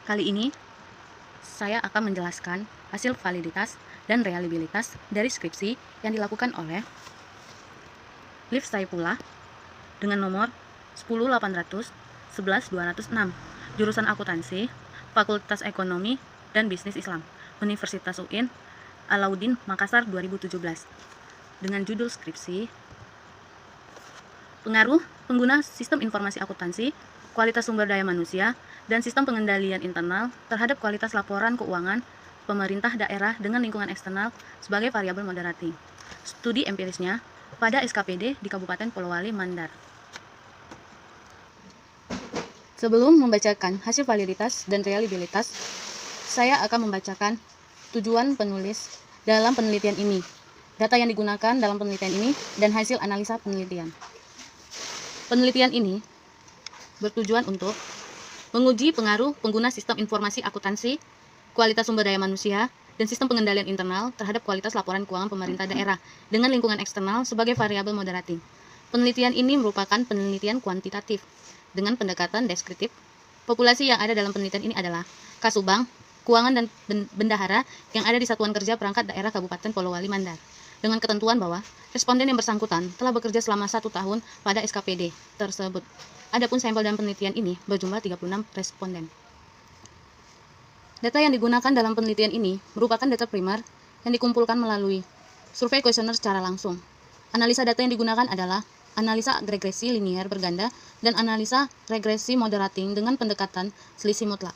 Kali ini, saya akan menjelaskan hasil validitas dan reliabilitas dari skripsi yang dilakukan oleh Liv Saipullah dengan nomor 10800 11206, jurusan akuntansi, Fakultas Ekonomi dan Bisnis Islam, Universitas UIN, Alauddin Makassar 2017, dengan judul skripsi Pengaruh pengguna sistem informasi akuntansi, kualitas sumber daya manusia, dan sistem pengendalian internal terhadap kualitas laporan keuangan pemerintah daerah dengan lingkungan eksternal sebagai variabel moderating. Studi empirisnya pada SKPD di Kabupaten Polowali, Mandar. Sebelum membacakan hasil validitas dan reliabilitas, saya akan membacakan tujuan penulis dalam penelitian ini, data yang digunakan dalam penelitian ini, dan hasil analisa penelitian. Penelitian ini bertujuan untuk menguji pengaruh pengguna sistem informasi akuntansi, kualitas sumber daya manusia, dan sistem pengendalian internal terhadap kualitas laporan keuangan pemerintah daerah dengan lingkungan eksternal sebagai variabel moderating. Penelitian ini merupakan penelitian kuantitatif dengan pendekatan deskriptif. Populasi yang ada dalam penelitian ini adalah Kasubang, keuangan dan bendahara yang ada di Satuan Kerja Perangkat Daerah Kabupaten Polowali, Mandar, dengan ketentuan bahwa responden yang bersangkutan telah bekerja selama 1 tahun pada SKPD tersebut. Adapun sampel dalam penelitian ini berjumlah 36 responden. Data yang digunakan dalam penelitian ini merupakan data primer yang dikumpulkan melalui survei kuesioner secara langsung. Analisa data yang digunakan adalah analisa regresi linier berganda dan analisa regresi moderating dengan pendekatan selisih mutlak.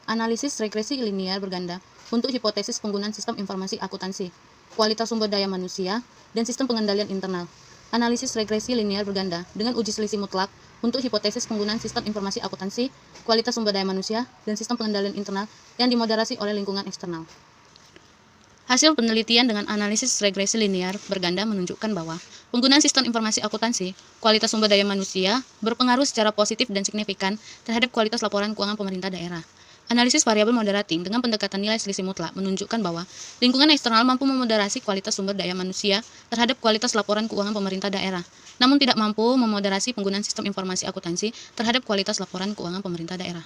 Analisis regresi linier berganda untuk hipotesis penggunaan sistem informasi akuntansi, kualitas sumber daya manusia, dan sistem pengendalian internal. Analisis regresi linier berganda dengan uji selisih mutlak untuk hipotesis penggunaan sistem informasi akuntansi, kualitas sumber daya manusia, dan sistem pengendalian internal yang dimoderasi oleh lingkungan eksternal. Hasil penelitian dengan analisis regresi linier berganda menunjukkan bahwa penggunaan sistem informasi akuntansi, kualitas sumber daya manusia berpengaruh secara positif dan signifikan terhadap kualitas laporan keuangan pemerintah daerah. Analisis variabel moderating dengan pendekatan nilai selisih mutlak menunjukkan bahwa lingkungan eksternal mampu memoderasi kualitas sumber daya manusia terhadap kualitas laporan keuangan pemerintah daerah, namun tidak mampu memoderasi penggunaan sistem informasi akuntansi terhadap kualitas laporan keuangan pemerintah daerah.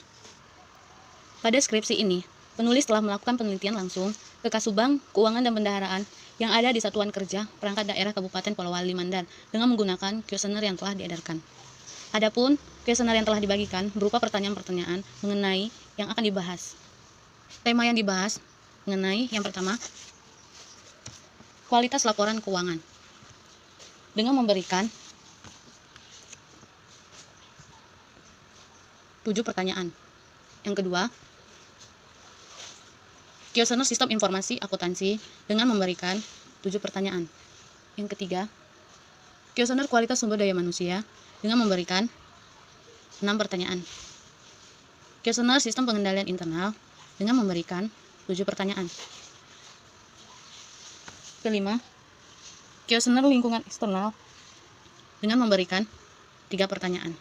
Pada skripsi ini, penulis telah melakukan penelitian langsung ke Kasubang, keuangan dan bendaharaan yang ada di Satuan Kerja Perangkat Daerah Kabupaten Polowali, Mandar dengan menggunakan kuesioner yang telah diedarkan. Adapun kuesioner yang telah dibagikan berupa pertanyaan-pertanyaan mengenai yang akan dibahas. Tema yang dibahas mengenai yang pertama, kualitas laporan keuangan dengan memberikan 7 pertanyaan. Yang kedua, kuesioner sistem informasi akuntansi dengan memberikan 7 pertanyaan. Yang ketiga, kuesioner kualitas sumber daya manusia dengan memberikan 6 pertanyaan. Kuesioner sistem pengendalian internal dengan memberikan 7 pertanyaan. Kelima, kuesioner lingkungan eksternal dengan memberikan 3 pertanyaan.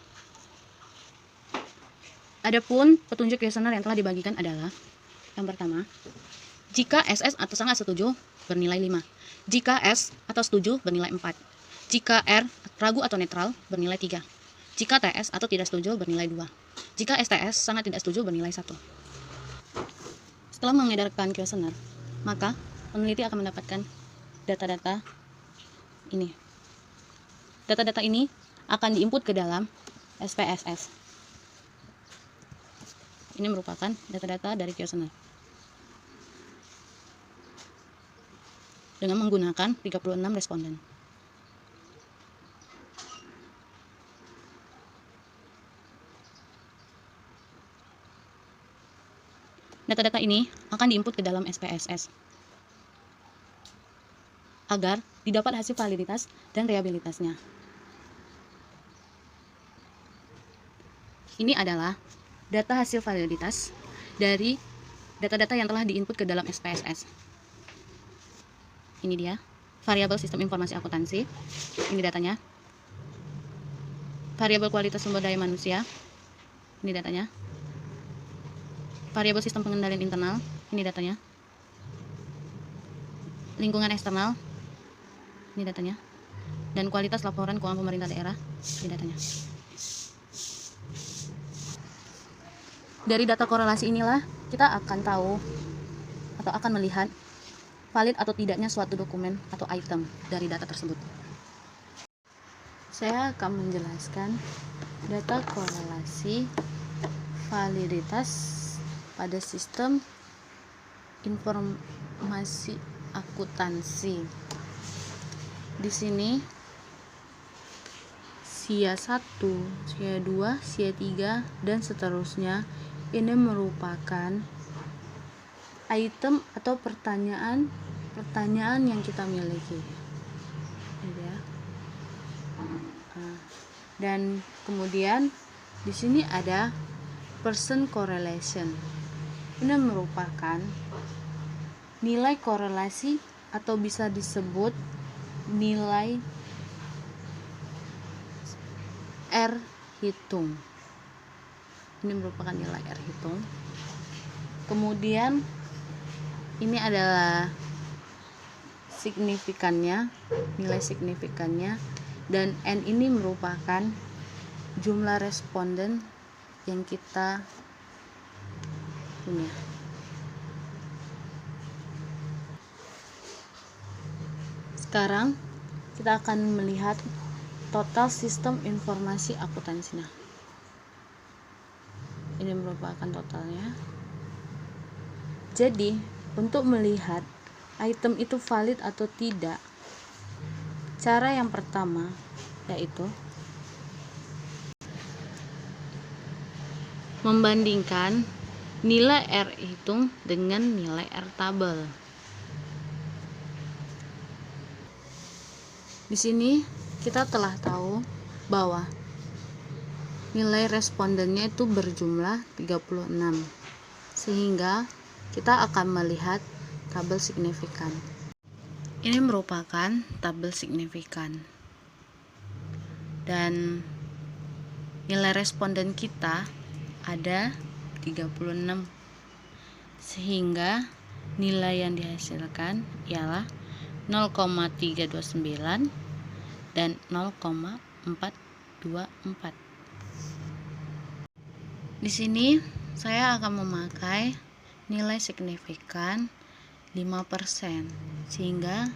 Adapun petunjuk kuesioner yang telah dibagikan adalah yang pertama, jika SS atau sangat setuju bernilai 5, jika S atau setuju bernilai 4, jika R ragu atau netral bernilai 3, jika TS atau tidak setuju bernilai 2, jika STS sangat tidak setuju bernilai 1. Setelah mengedarkan kuesioner, maka peneliti akan mendapatkan data-data ini. Data-data ini akan diinput ke dalam SPSS. Ini merupakan data-data dari kuesioner dengan menggunakan 36 responden. Data-data ini akan diinput ke dalam SPSS agar didapat hasil validitas dan reliabilitasnya. Ini adalah data hasil validitas dari data-data yang telah diinput ke dalam SPSS. Ini dia, variabel sistem informasi akuntansi. Ini datanya. Variabel kualitas sumber daya manusia. Ini datanya. Variabel sistem pengendalian internal, ini datanya. Lingkungan eksternal, ini datanya. Dan kualitas laporan keuangan pemerintah daerah, ini datanya. Dari data korelasi inilah kita akan tahu atau akan melihat valid atau tidaknya suatu dokumen atau item dari data tersebut. Saya akan menjelaskan data korelasi validitas pada sistem informasi akuntansi. Di sini SIA 1, SIA 2, SIA 3 dan seterusnya ini merupakan item atau pertanyaan yang kita miliki. Dan kemudian di sini ada person correlation. Ini merupakan nilai korelasi atau bisa disebut nilai R hitung. Ini merupakan nilai R hitung. Kemudian ini adalah signifikannya, nilai signifikannya, dan N ini merupakan jumlah responden yang kita punya. Sekarang kita akan melihat total sistem informasi akuntansinya. Ini merupakan totalnya. Jadi, untuk melihat item itu valid atau tidak, cara yang pertama yaitu membandingkan nilai R hitung dengan nilai R tabel. Di sini kita telah tahu bahwa nilai respondennya itu berjumlah 36, sehingga kita akan melihat tabel signifikan. Ini merupakan tabel signifikan, dan nilai responden kita ada 36, sehingga nilai yang dihasilkan ialah 0,329 dan 0,424. Di sini saya akan memakai nilai signifikan 5%, sehingga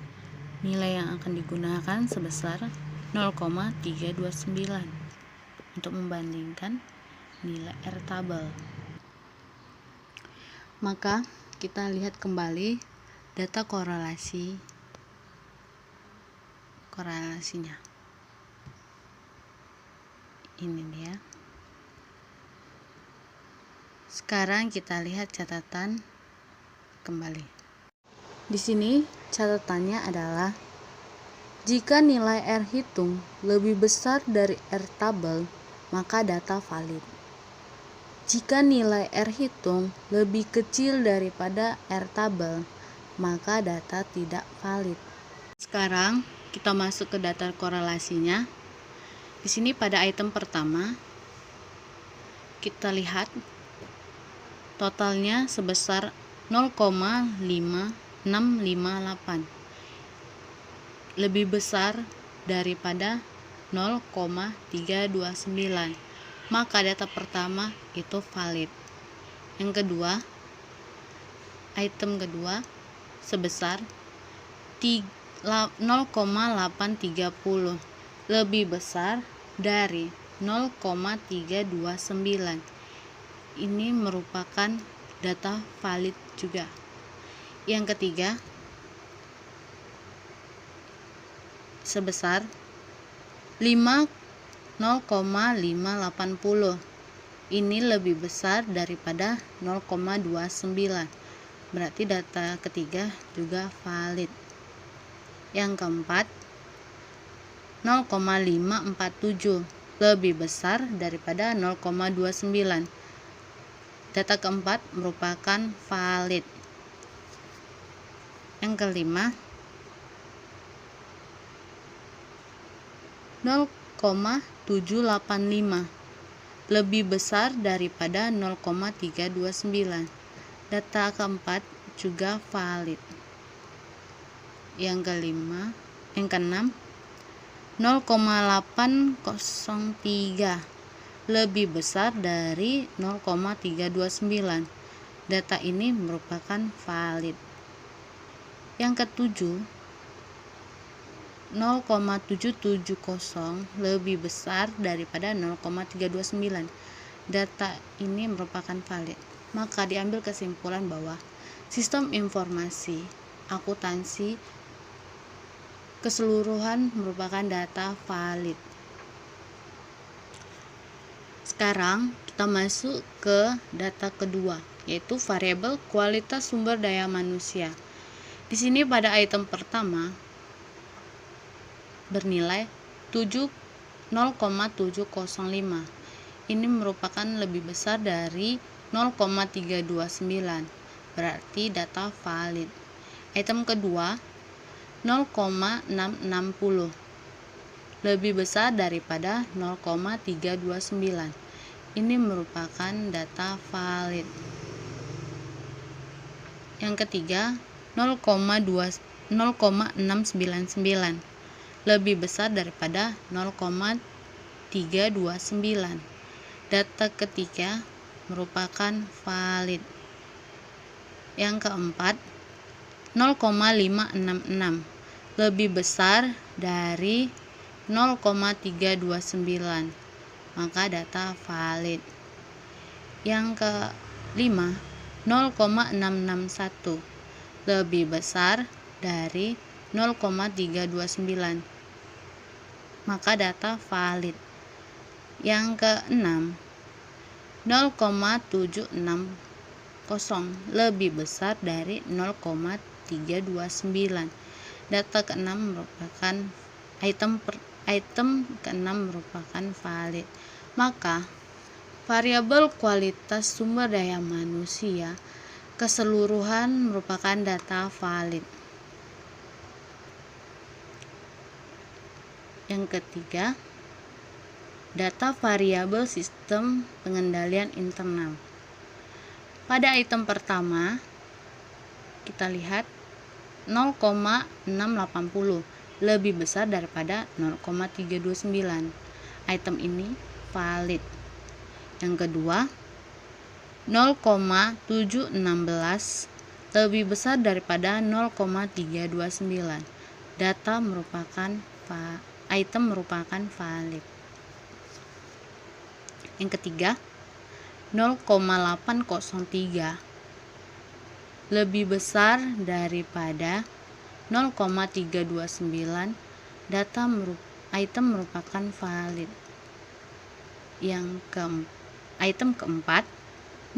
nilai yang akan digunakan sebesar 0,329 untuk membandingkan nilai R tabel. Maka kita lihat kembali data korelasinya. Ini dia. Sekarang kita lihat catatan kembali. Di sini catatannya adalah jika nilai R hitung lebih besar dari R tabel, maka data valid. Jika nilai R hitung lebih kecil daripada R tabel, maka data tidak valid. Sekarang kita masuk ke data korelasinya. Di sini pada item pertama kita lihat totalnya sebesar 0,5658, lebih besar daripada 0,329, maka data pertama itu valid. Yang kedua, item kedua sebesar 0,830, lebih besar dari 0,329. Ini merupakan data valid juga. Yang ketiga sebesar 0,580. Ini lebih besar daripada 0,29. Berarti data ketiga juga valid. Yang keempat 0,547, lebih besar daripada 0,29. Data keempat merupakan valid. Yang kelima 0,785, lebih besar daripada 0,329. Data keempat juga valid. Yang keenam 0,803, lebih besar dari 0,329. Data ini merupakan valid. Yang ketujuh, 0,770 lebih besar daripada 0,329. Data ini merupakan valid. Maka diambil kesimpulan bahwa sistem informasi akuntansi keseluruhan merupakan data valid. Sekarang kita masuk ke data kedua, yaitu variabel kualitas sumber daya manusia. Di sini pada item pertama bernilai 0,705. Ini merupakan lebih besar dari 0,329. Berarti data valid. Item kedua 0,660. Lebih besar daripada 0,329. Ini merupakan data valid. Yang ketiga 0,699. Lebih besar daripada 0,329. Data ketiga merupakan valid. Yang keempat 0,566. Lebih besar dari 0,329. Maka data valid. Yang kelima 0,661. Lebih besar dari 0,329. Maka data valid. Yang keenam 0,760 lebih besar dari 0,329. Data keenam merupakan item keenam merupakan valid. Maka variabel kualitas sumber daya manusia keseluruhan merupakan data valid. Yang ketiga, data variabel sistem pengendalian internal. Pada item pertama, kita lihat 0,680 lebih besar daripada 0,329. Item ini valid. Yang kedua, 0,716 lebih besar daripada 0,329. Data merupakan item merupakan valid. Yang ketiga 0,803 lebih besar daripada 0,329. Data item merupakan valid. Yang item keempat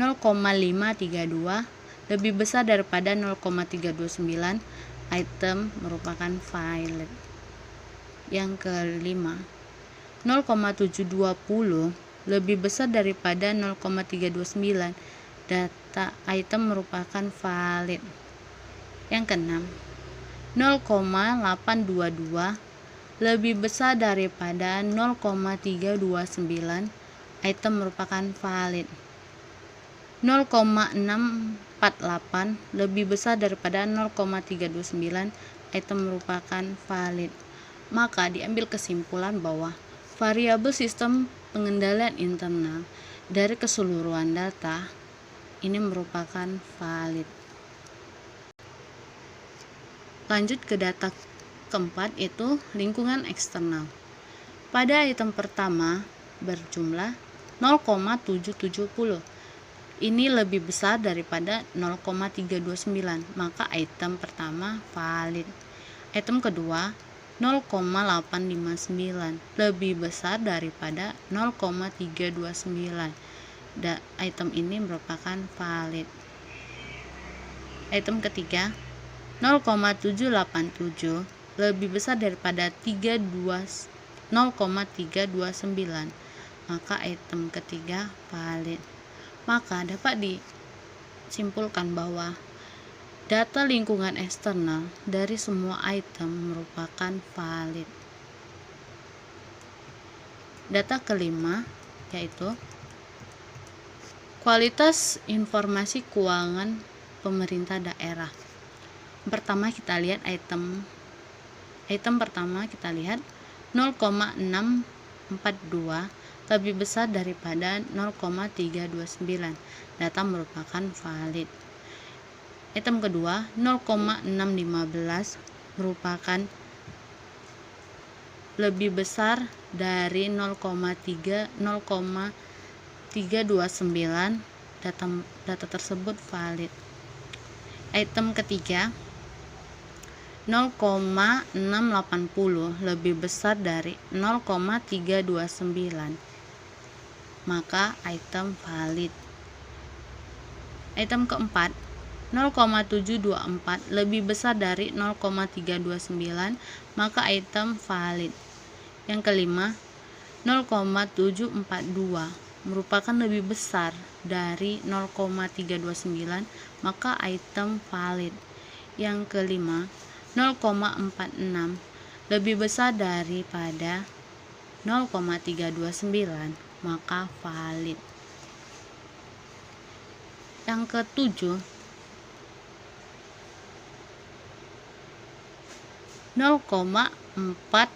0,532 lebih besar daripada 0,329. Item merupakan valid. Yang kelima 0,720 lebih besar daripada 0,329. Data item merupakan valid. Yang keenam 0,822 lebih besar daripada 0,329. Item merupakan valid. 0,648 lebih besar daripada 0,329. Item merupakan valid. Maka diambil kesimpulan bahwa variabel sistem pengendalian internal dari keseluruhan data ini merupakan valid. Lanjut ke data keempat, yaitu lingkungan eksternal. Pada item pertama berjumlah 0,770. Ini lebih besar daripada 0,329. Maka item pertama valid. Item kedua 0,859 lebih besar daripada 0,329. Item ini merupakan valid. Item ketiga 0,787 lebih besar daripada 0,329. Maka item ketiga valid. Maka dapat disimpulkan bahwa data lingkungan eksternal dari semua item merupakan valid. Data kelima yaitu kualitas informasi keuangan pemerintah daerah. Pertama kita lihat item pertama kita lihat 0,642 lebih besar daripada 0,329. Data merupakan valid. Item kedua, 0,615 merupakan lebih besar dari 0,329. Data tersebut valid. Item ketiga, 0,680 lebih besar dari 0,329, maka item valid. Item keempat, 0,724 lebih besar dari 0,329, maka item valid. Yang kelima, 0,742 merupakan lebih besar dari 0,329, maka item valid. Yang kelima, 0,46 lebih besar daripada 0,329, maka valid. Yang ketujuh, 0,414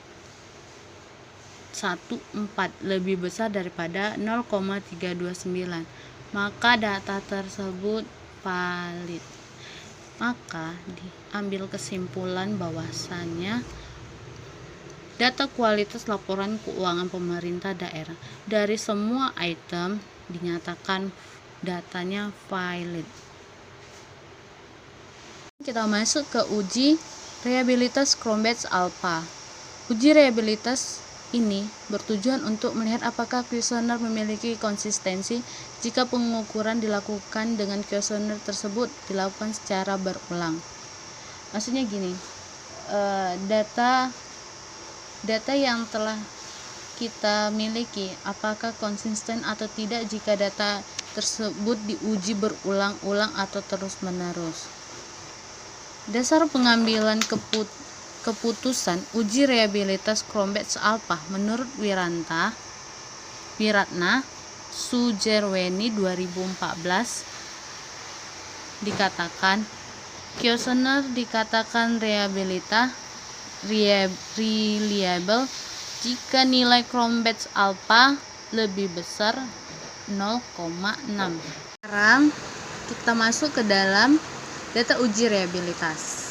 lebih besar daripada 0,329, maka data tersebut valid. Maka diambil kesimpulan bahwasannya data kualitas laporan keuangan pemerintah daerah dari semua item dinyatakan datanya valid. Kita masuk ke uji reliabilitas Cronbach's Alpha. Uji reliabilitas ini bertujuan untuk melihat apakah kuesioner memiliki konsistensi jika pengukuran dilakukan dengan kuesioner tersebut dilakukan secara berulang. Maksudnya gini, data yang telah kita miliki apakah konsisten atau tidak jika data tersebut diuji berulang-ulang atau terus-menerus. Dasar pengambilan keputusan uji reliabilitas Cronbach's Alpha menurut Wiratna Sujerweni 2014 dikatakan kuesioner dikatakan reliable jika nilai Cronbach's Alpha lebih besar 0,6. Sekarang kita masuk ke dalam data uji reliabilitas.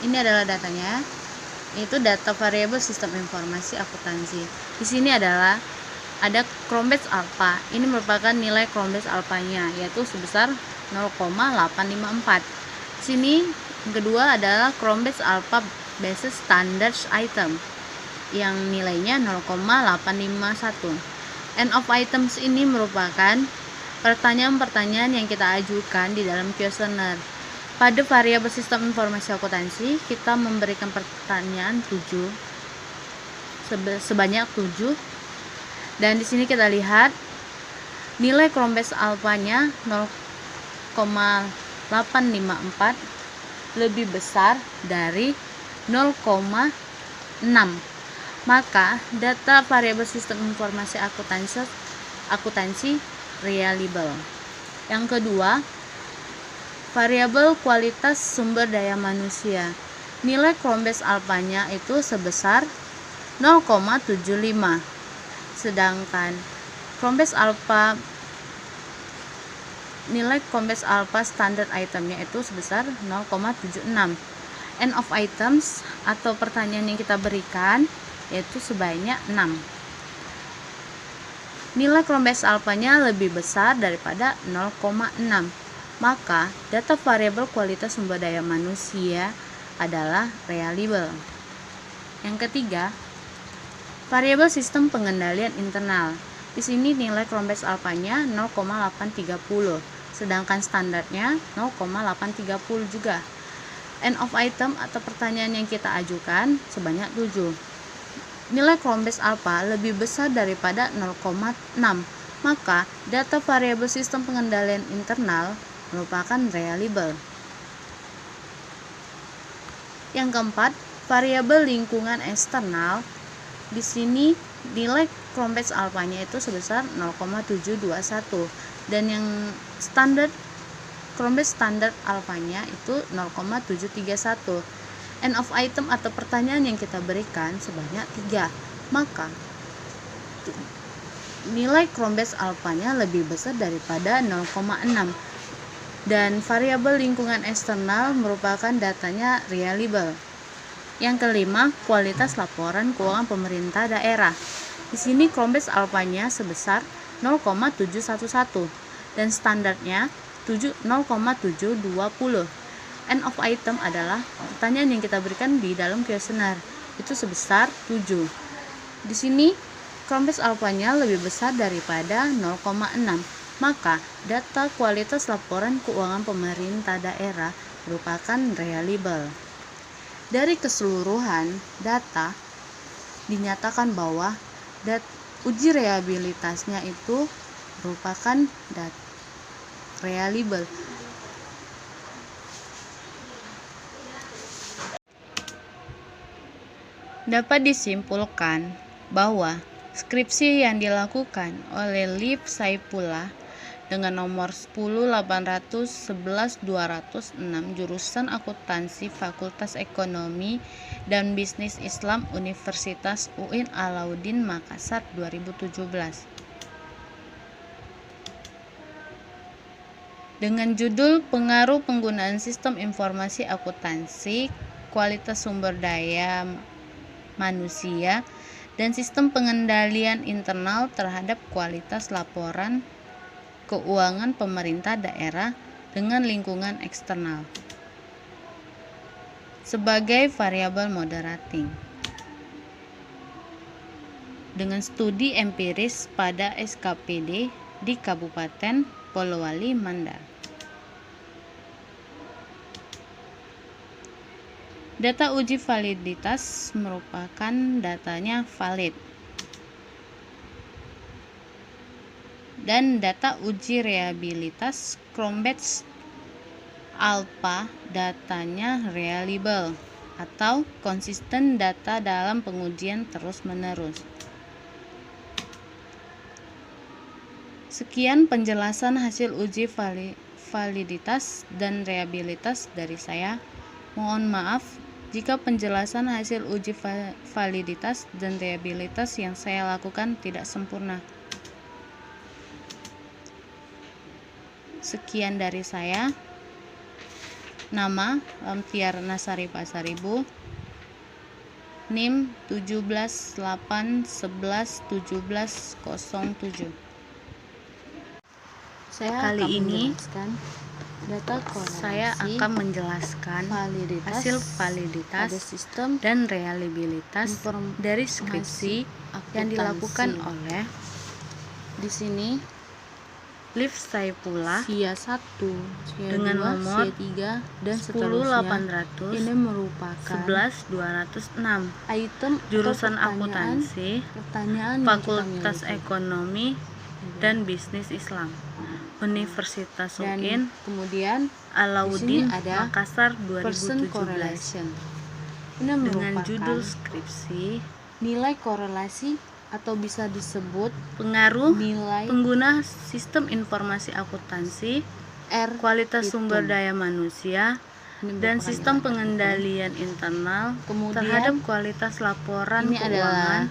Ini adalah datanya, yaitu data variabel sistem informasi akuntansi. Di sini ada Cronbach's Alpha. Ini merupakan nilai Cronbach's Alpha-nya, yaitu sebesar 0,854. Di sini yang kedua adalah Cronbach's Alpha basis standard item yang nilainya 0,851. End of items ini merupakan pertanyaan-pertanyaan yang kita ajukan di dalam kuesioner. Pada variabel sistem informasi akuntansi, kita memberikan pertanyaan sebanyak 7. Dan di sini kita lihat nilai Cronbach's Alpha-nya 0,854 lebih besar dari 0,6. Maka data variabel sistem informasi akuntansi reliable. Yang kedua, variabel kualitas sumber daya manusia. Nilai Cronbach's Alpha-nya itu sebesar 0,75. Sedangkan nilai Cronbach's Alpha standard itemnya itu sebesar 0,76. End of items atau pertanyaan yang kita berikan yaitu sebanyak 6. Nilai Cronbach's Alpha-nya lebih besar daripada 0,6. Maka data variabel kualitas sumber daya manusia adalah reliable. Yang ketiga, variabel sistem pengendalian internal. Di sini nilai Cronbach's Alpha-nya 0,830, sedangkan standarnya 0,830 juga. End of item atau pertanyaan yang kita ajukan sebanyak 7. Nilai Cronbach's Alpha lebih besar daripada 0,6. Maka data variabel sistem pengendalian internal merupakan reliable. Yang keempat, variabel lingkungan eksternal. Di sini nilai Cronbach's Alpha-nya itu sebesar 0,721 dan yang Cronbach's standard alpha-nya itu 0,731. End of item atau pertanyaan yang kita berikan sebanyak 3. maka nilai Cronbach's alfanya lebih besar daripada 0,6 dan variabel lingkungan eksternal merupakan datanya reliable. Yang kelima, kualitas laporan keuangan pemerintah daerah. Di sini Cronbach's alfanya sebesar 0,711 dan standarnya 0,720. End of item adalah pertanyaan yang kita berikan di dalam kuesioner, itu sebesar 7. Di sini Cronbach's alfanya lebih besar daripada 0,6, maka data kualitas laporan keuangan pemerintah daerah merupakan reliable. Dari keseluruhan data dinyatakan bahwa uji reliabilitasnya itu merupakan reliable. Dapat disimpulkan bahwa skripsi yang dilakukan oleh Liv Saipullah dengan nomor 10811-206 jurusan akuntansi Fakultas Ekonomi dan Bisnis Islam Universitas UIN Alauddin Makassar 2017 dengan judul Pengaruh Penggunaan Sistem Informasi Akuntansi, Kualitas Sumber Daya Manusia, dan Sistem Pengendalian Internal terhadap Kualitas Laporan Keuangan Pemerintah Daerah dengan Lingkungan Eksternal sebagai variabel moderating dengan studi empiris pada SKPD di Kabupaten Polowali, Mandar. Data uji validitas merupakan datanya valid. Dan data uji reliabilitas Cronbach's alpha datanya reliable atau konsisten data dalam pengujian terus-menerus. Sekian penjelasan hasil uji validitas dan reliabilitas dari saya. Mohon maaf jika penjelasan hasil uji validitas dan reliabilitas yang saya lakukan tidak sempurna. Sekian dari saya. Nama Lamtiar Nasari Pasaribu, NIM 1781111707. Kali ini saya akan menjelaskan hasil validitas sistem dan reliabilitas dari skripsi yang dilakukan oleh di sini Liv Saipullah via 1 dengan nomor 3 dan 10800 ini merupakan 11206 item jurusan akuntansi Fakultas Ekonomi dan Bisnis Islam Universitas UIN kemudian Alauddin Makassar 2017 dengan judul skripsi nilai korelasi atau bisa disebut pengaruh nilai pengguna sistem informasi akuntansi, kualitas sumber daya manusia, dan sistem pengendalian internal terhadap kualitas laporan keuangan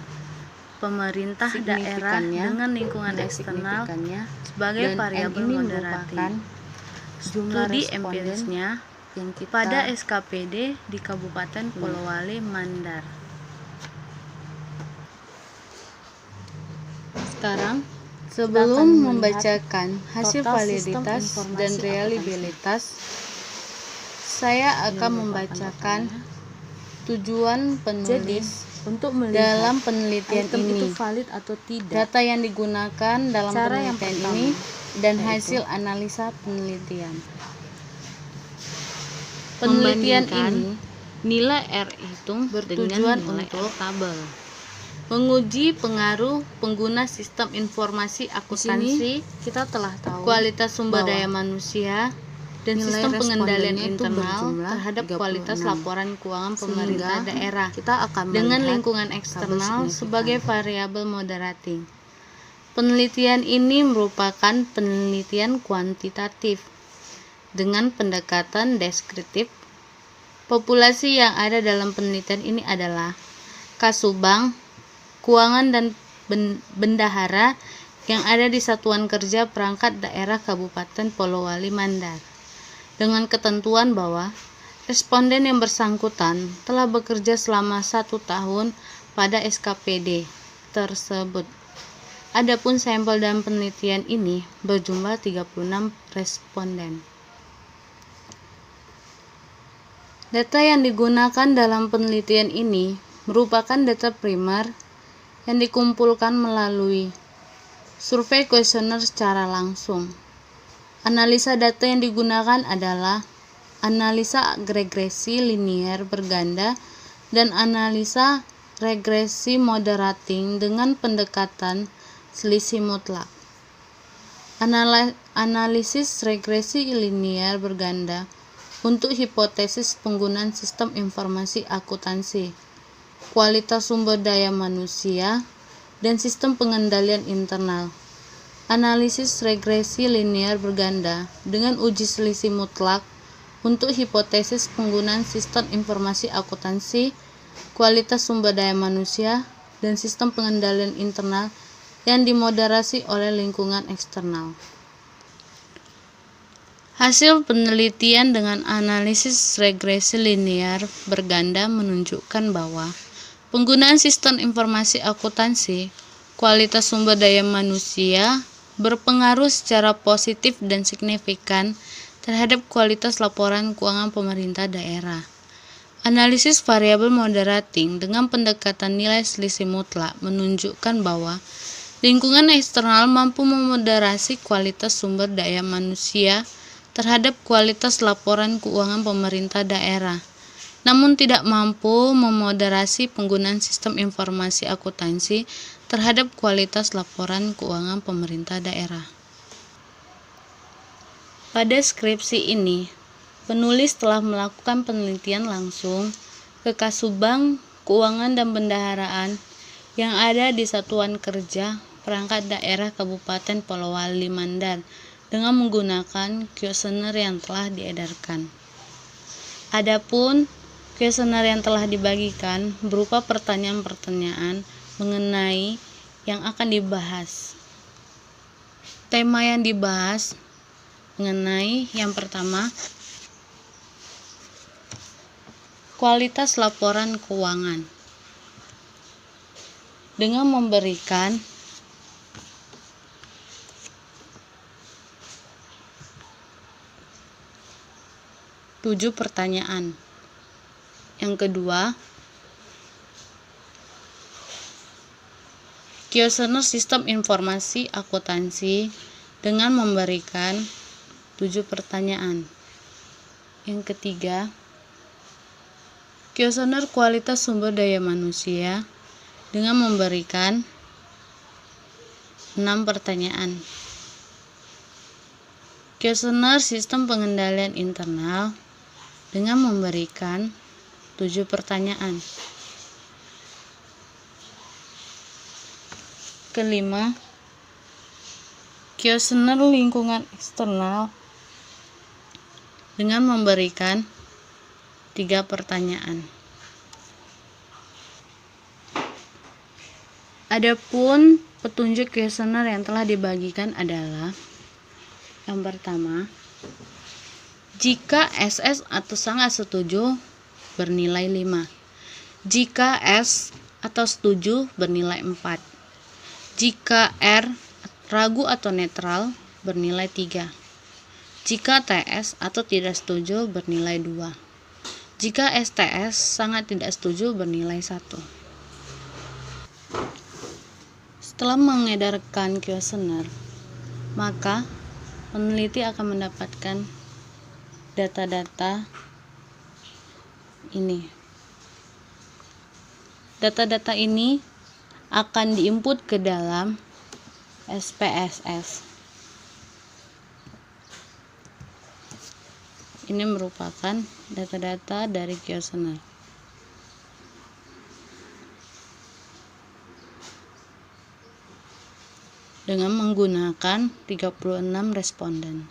pemerintah daerah dengan lingkungan eksternal sebagai variabel moderating. Studi empirisnya pada SKPD di Kabupaten Polowali, Mandar. Sekarang, sebelum membacakan hasil validitas dan reliabilitas, saya akan membacakan tujuan penulis untuk dalam penelitian ini, valid atau tidak, data yang digunakan dalam penelitian ini, dan hasil analisa penelitian. Penelitian ini nilai R hitung bertujuan untuk tabel menguji pengaruh pengguna sistem informasi akuntansi, kita telah tahu kualitas sumber daya manusia dan sistem pengendalian internal terhadap kualitas laporan keuangan pemerintah daerah kita akan dengan lingkungan eksternal sebagai variabel moderating. Penelitian ini merupakan penelitian kuantitatif dengan pendekatan deskriptif. Populasi yang ada dalam penelitian ini adalah Kasubang, keuangan dan bendahara yang ada di Satuan Kerja Perangkat Daerah Kabupaten Polowali Mandar, dengan ketentuan bahwa responden yang bersangkutan telah bekerja selama 1 tahun pada SKPD tersebut. Adapun sampel dan penelitian ini berjumlah 36 responden. Data yang digunakan dalam penelitian ini merupakan data primer yang dikumpulkan melalui survei kuesioner secara langsung. Analisa data yang digunakan adalah analisa regresi linier berganda dan analisa regresi moderating dengan pendekatan selisih mutlak. Analisis regresi linier berganda untuk hipotesis penggunaan sistem informasi akuntansi, kualitas sumber daya manusia, dan sistem pengendalian internal. Analisis regresi linier berganda dengan uji selisih mutlak untuk hipotesis penggunaan sistem informasi akuntansi, kualitas sumber daya manusia, dan sistem pengendalian internal yang dimoderasi oleh lingkungan eksternal. Hasil penelitian dengan analisis regresi linier berganda menunjukkan bahwa penggunaan sistem informasi akuntansi, kualitas sumber daya manusia berpengaruh secara positif dan signifikan terhadap kualitas laporan keuangan pemerintah daerah. Analisis variabel moderating dengan pendekatan nilai selisih mutlak menunjukkan bahwa lingkungan eksternal mampu memoderasi kualitas sumber daya manusia terhadap kualitas laporan keuangan pemerintah daerah, namun tidak mampu memoderasi penggunaan sistem informasi akuntansi terhadap kualitas laporan keuangan pemerintah daerah. Pada skripsi ini, penulis telah melakukan penelitian langsung ke Kasubang Keuangan dan Bendaharaan yang ada di Satuan Kerja Perangkat Daerah Kabupaten Polowali Mandar dengan menggunakan kuesioner yang telah diedarkan. Adapun kuesioner yang telah dibagikan berupa pertanyaan-pertanyaan mengenai yang akan dibahas. Tema yang dibahas mengenai yang pertama, kualitas laporan keuangan, dengan memberikan tujuh pertanyaan. Yang kedua, kuesioner sistem informasi akuntansi dengan memberikan 7 pertanyaan. Yang ketiga, kuesioner kualitas sumber daya manusia dengan memberikan 6 pertanyaan. Kuesioner sistem pengendalian internal dengan memberikan 7 pertanyaan. Kelima, kuesioner lingkungan eksternal dengan memberikan 3 pertanyaan. Adapun petunjuk kuesioner yang telah dibagikan adalah yang pertama, jika SS atau sangat setuju bernilai 5, jika S atau setuju bernilai 4, jika R ragu atau netral bernilai 3, jika TS atau tidak setuju bernilai 2, jika STS sangat tidak setuju bernilai 1. Setelah mengedarkan kuesioner, maka peneliti akan mendapatkan data-data ini. Data-data ini akan diinput ke dalam SPSS. Ini merupakan data-data dari kuesioner. Dengan menggunakan 36 responden.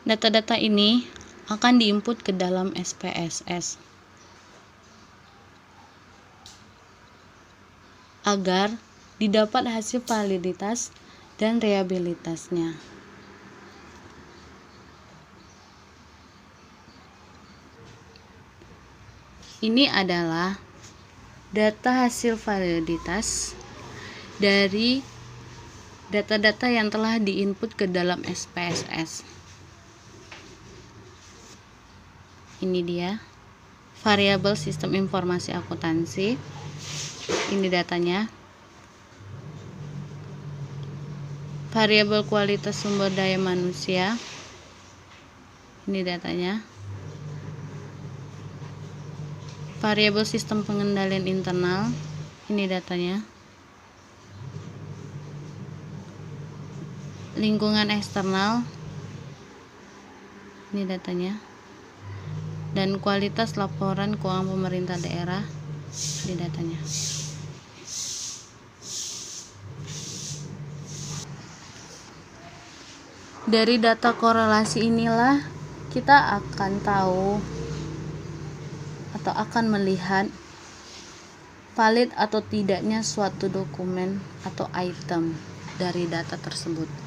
Data-data ini akan diinput ke dalam SPSS agar didapat hasil validitas dan reliabilitasnya. Ini adalah data hasil validitas dari data-data yang telah diinput ke dalam SPSS. Ini dia variabel sistem informasi akuntansi. Ini datanya. Variabel kualitas sumber daya manusia. Ini datanya. Variabel sistem pengendalian internal. Ini datanya. Lingkungan eksternal. Ini datanya. Dan kualitas laporan keuangan pemerintah daerah, ini datanya. Dari data korelasi inilah kita akan tahu atau akan melihat valid atau tidaknya suatu dokumen atau item dari data tersebut.